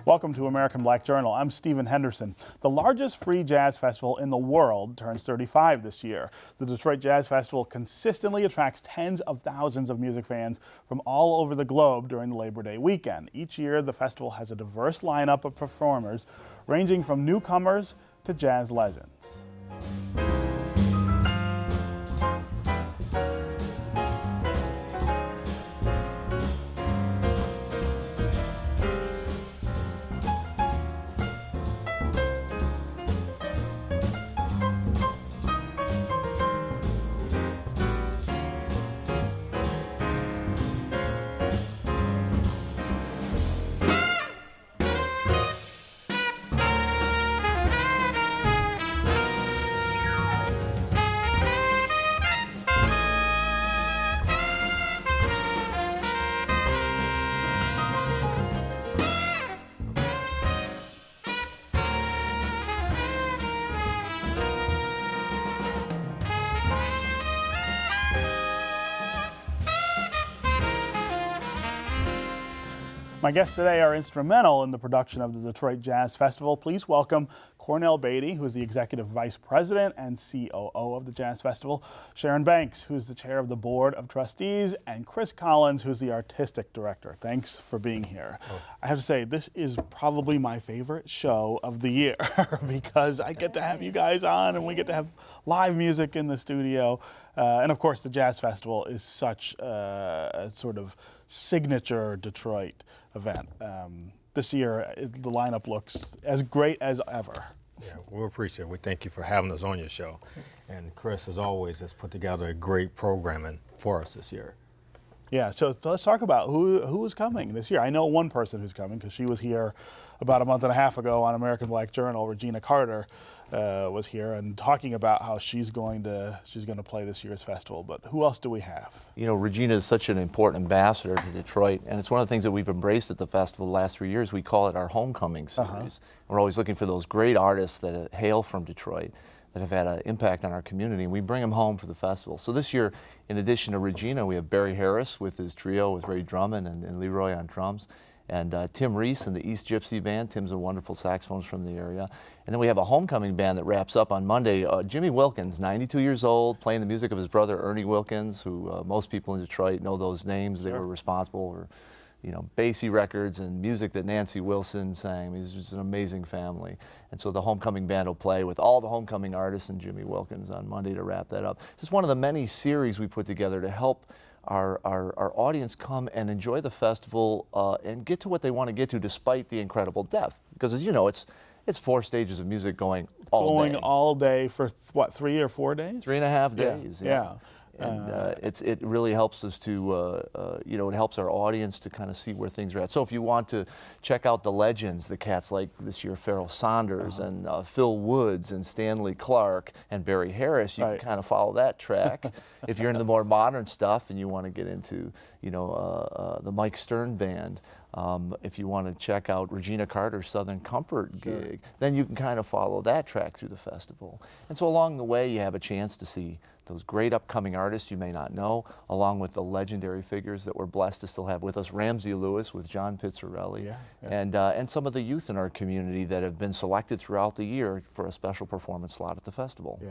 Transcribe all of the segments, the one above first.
Welcome to American Black Journal. I'm Stephen Henderson. The largest free jazz festival in the world turns 35 this year. The Detroit Jazz Festival consistently attracts tens of thousands of music fans from all over the globe during the Labor Day weekend. Each year, the festival has a diverse lineup of performers ranging from newcomers to jazz legends. My guests today are instrumental in the production of the Detroit Jazz Festival. Please welcome Cornell Batie, who is the Executive Vice President and COO of the Jazz Festival, Sharon Banks, who's the Chair of the Board of Trustees, and Chris Collins, who's the Artistic Director. Thanks for being here. I have to say, this is probably my favorite show of the year because I get to have you guys on and we get to have live music in the studio. And of course, the Jazz Festival is such a sort of signature Detroit event. This year, the lineup looks as great as ever. Yeah, we appreciate it. We thank you for having us on your show. And Chris, as always, has put together a great programming for us this year. Yeah, so let's talk about who is coming this year. I know one person who's coming because she was here about a month and a half ago on American Black Journal. Regina Carter was here and talking about how she's going to play this year's festival. But who else do we have? You know, Regina is such an important ambassador to Detroit, and it's one of the things that we've embraced at the festival the last 3 years. We call it our homecoming series. We're always looking for those great artists that hail from Detroit, that have had an impact on our community, and we bring them home for the festival. So this year, in addition to Regina, we have Barry Harris with his trio with Ray Drummond and Leroy on drums, and Tim Reese and the East Gypsy Band. Tim's a wonderful saxophonist from the area. And then we have a homecoming band that wraps up on Monday. Jimmy Wilkins, 92 years old, playing the music of his brother Ernie Wilkins, who most people in Detroit know those names. Sure. They were responsible for, you know, Basie records and music that Nancy Wilson sang. He's just an amazing family. And so the homecoming band will play with all the homecoming artists and Jimmy Wilkins on Monday to wrap that up. It's just one of the many series we put together to help our audience come and enjoy the festival and get to what they want to get to despite the incredible depth. Because as you know, it's 4 stages of music going all day. All day for what, 3 or 4 days? 3.5 days. Yeah. And it really helps us to, you know, it helps our audience to kind of see where things are at. So if you want to check out the legends, the cats like this year, Pharoah Sanders and Phil Woods and Stanley Clarke and Barry Harris, you can kind of follow that track. If you're into the more modern stuff and you want to get into, you know, the Mike Stern Band, if you want to check out Regina Carter's Southern Comfort gig, then you can kind of follow that track through the festival. And so along the way, you have a chance to see those great upcoming artists you may not know, along with the legendary figures that we're blessed to still have with us, Ramsey Lewis with John Pizzarelli, and some of the youth in our community that have been selected throughout the year for a special performance slot at the festival. Yeah,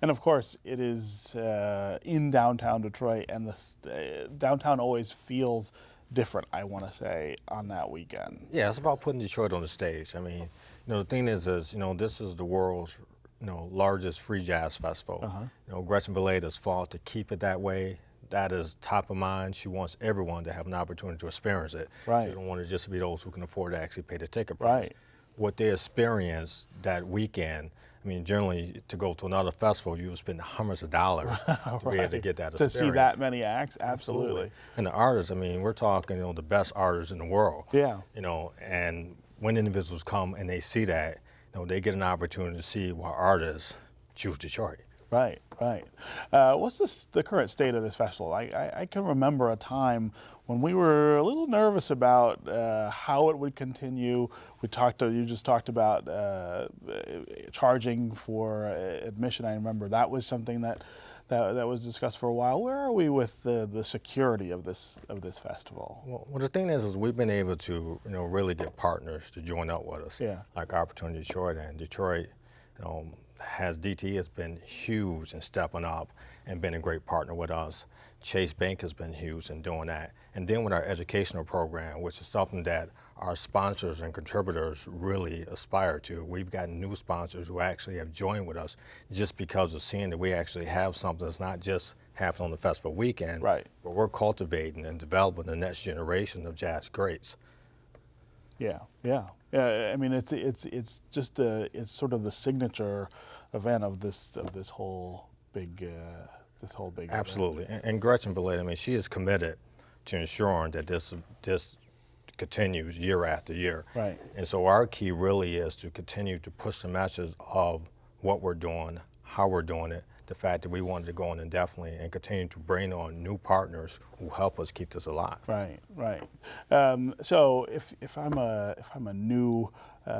and of course it is in downtown Detroit, and the downtown always feels different, I want to say, on that weekend. Yeah, it's about putting Detroit on the stage. I mean, you know, the thing is, you know, this is the world's, you know, largest free jazz festival. You know, Gretchen Ballade has fought to keep it that way. That is top of mind. She wants everyone to have an opportunity to experience it. Right. She doesn't want it just to be those who can afford to actually pay the ticket price. Right. What they experience that weekend, I mean, generally to go to another festival, you would spend hundreds of dollars to be able to get that experience. To see that many acts, absolutely. And the artists, I mean, we're talking, you know, the best artists in the world. Yeah. You know, and when individuals come and they see that, you know, they get an opportunity to see why artists choose Detroit. Right, right. What's the current state of this festival? I can remember a time when we were a little nervous about how it would continue. You just talked about charging for admission. I remember that was something that that was discussed for a while. Where are we with the security of this festival? Well, the thing is we've been able to, really get partners to join up with us. Yeah. Like Opportunity Detroit, and Detroit, DT has been huge in stepping up and been a great partner with us. Chase Bank has been huge in doing that. And then with our educational program, which is something that our sponsors and contributors really aspire to. We've gotten new sponsors who actually have joined with us just because of seeing that we actually have something that's not just happening on the festival weekend, right, but we're cultivating and developing the next generation of jazz greats. Yeah. I mean, it's just it's sort of the signature event of this whole big Absolutely. event. And Gretchen Batie, I mean, she is committed to ensuring that this continues year after year. Right. And so our key really is to continue to push the message of what we're doing, how we're doing it, the fact that we wanted to go on indefinitely, and continue to bring on new partners who help us keep this alive. Right. So if I'm a new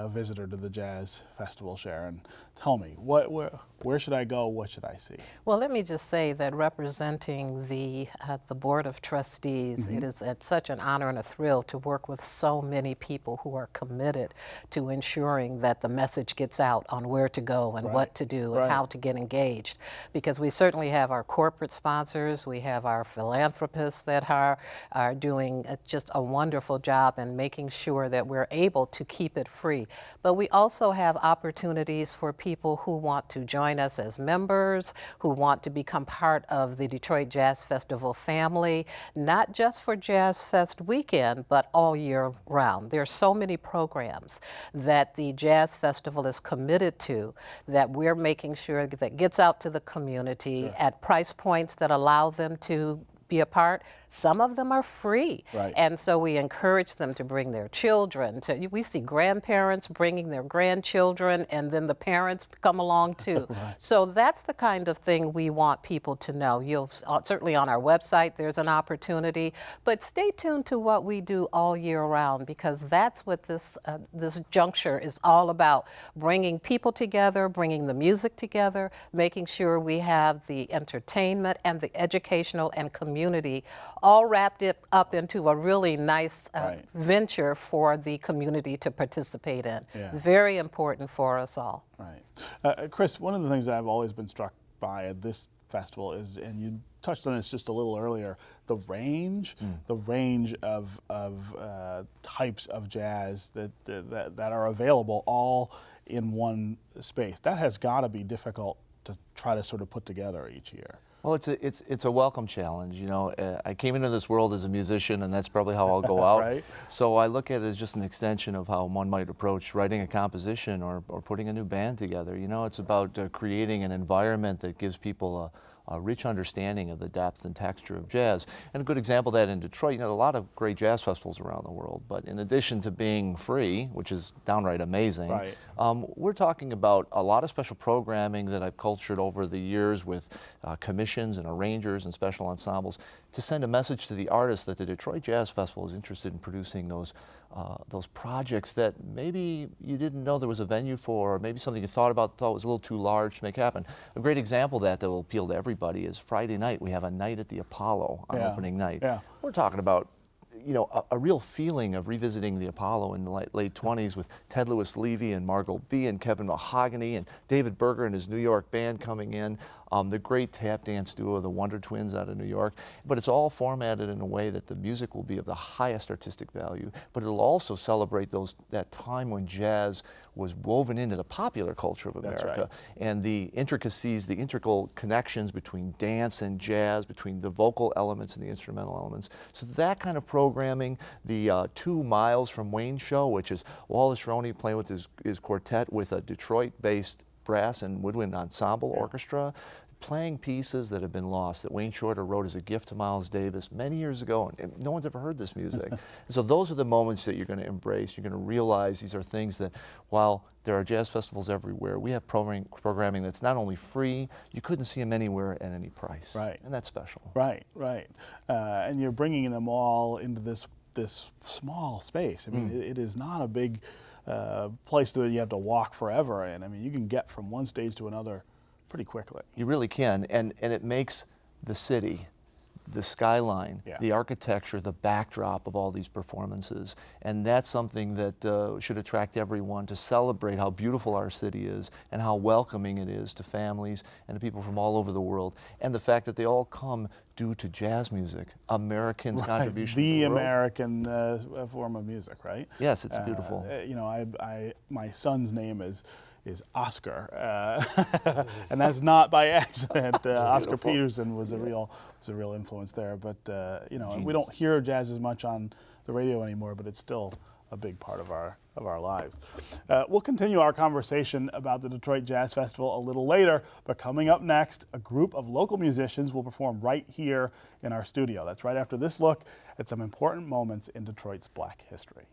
visitor to the Jazz Festival, Sharon, tell me where should I go? What should I see? Well, let me just say that representing the Board of Trustees, it is such an honor and a thrill to work with so many people who are committed to ensuring that the message gets out on where to go and what to do and how to get engaged. Because we certainly have our corporate sponsors, we have our philanthropists that are doing just a wonderful job in making sure that we're able to keep it free. But we also have opportunities for people who want to join us as members, who want to become part of the Detroit Jazz Festival family, not just for Jazz Fest weekend, but all year round. There are so many programs that the Jazz Festival is committed to that we're making sure that gets out to the community at price points that allow them to be a part. Some of them are free, and so we encourage them to bring their children. We see grandparents bringing their grandchildren, and then the parents come along too. So that's the kind of thing we want people to know. You'll certainly on our website there's an opportunity, but stay tuned to what we do all year round, because that's what this juncture is all about: bringing people together, bringing the music together, making sure we have the entertainment and the educational and community all wrapped it up into a really nice venture for the community to participate in. Very important for us all. Right. Chris, one of the things that I've always been struck by at this festival is, and you touched on this just a little earlier, the range of types of jazz that are available all in one space. That has got to be difficult to try to sort of put together each year. Well, it's a welcome challenge. I came into this world as a musician, and that's probably how I'll go out. So I look at it as just an extension of how one might approach writing a composition or putting a new band together. It's about creating an environment that gives people a rich understanding of the depth and texture of jazz. And a good example of that in Detroit, a lot of great jazz festivals around the world, but in addition to being free, which is downright amazing, we're talking about a lot of special programming that I've cultured over the years with commissions and arrangers and special ensembles to send a message to the artists that the Detroit Jazz Festival is interested in producing those projects that maybe you didn't know there was a venue for, or maybe something you thought was a little too large to make happen. A great example of that will appeal to everybody is Friday night. We have a night at the Apollo on opening night. We're talking about a real feeling of revisiting the Apollo in the late 20s with Ted Lewis Levy and Margot B. and Kevin Mahogany and David Berger and his New York band coming in. The great tap dance duo, the Wonder Twins out of New York. But it's all formatted in a way that the music will be of the highest artistic value, but it'll also celebrate that time when jazz was woven into the popular culture of America. And the intricacies, the integral connections between dance and jazz, between the vocal elements and the instrumental elements. So that kind of programming, the 2 Miles from Wayne show, which is Wallace Roney playing with his quartet with a Detroit-based brass and woodwind ensemble orchestra, playing pieces that have been lost, that Wayne Shorter wrote as a gift to Miles Davis many years ago, and no one's ever heard this music. And so those are the moments that you're going to embrace. You're going to realize these are things that, while there are jazz festivals everywhere, we have programming that's not only free, you couldn't see them anywhere at any price. And that's special. And you're bringing them all into this small space. I mean, it is not a big place that you have to walk forever in. I mean, you can get from one stage to another pretty quickly. You really can, and it makes the city, the skyline, Yeah. the architecture, the backdrop of all these performances. And that's something that should attract everyone to celebrate how beautiful our city is and how welcoming it is to families and to people from all over the world. And the fact that they all come due to jazz music, Americans' contribution to The the world. American form of music, right? Yes, it's beautiful. You know, my son's name is Oscar, and that's not by accident. Oscar beautiful. Peterson was a real influence there. But you know, we don't hear jazz as much on the radio anymore, but it's still a big part of our lives. We'll continue our conversation about the Detroit Jazz Festival a little later, but coming up next, a group of local musicians will perform right here in our studio. That's right after this look at some important moments in Detroit's Black history.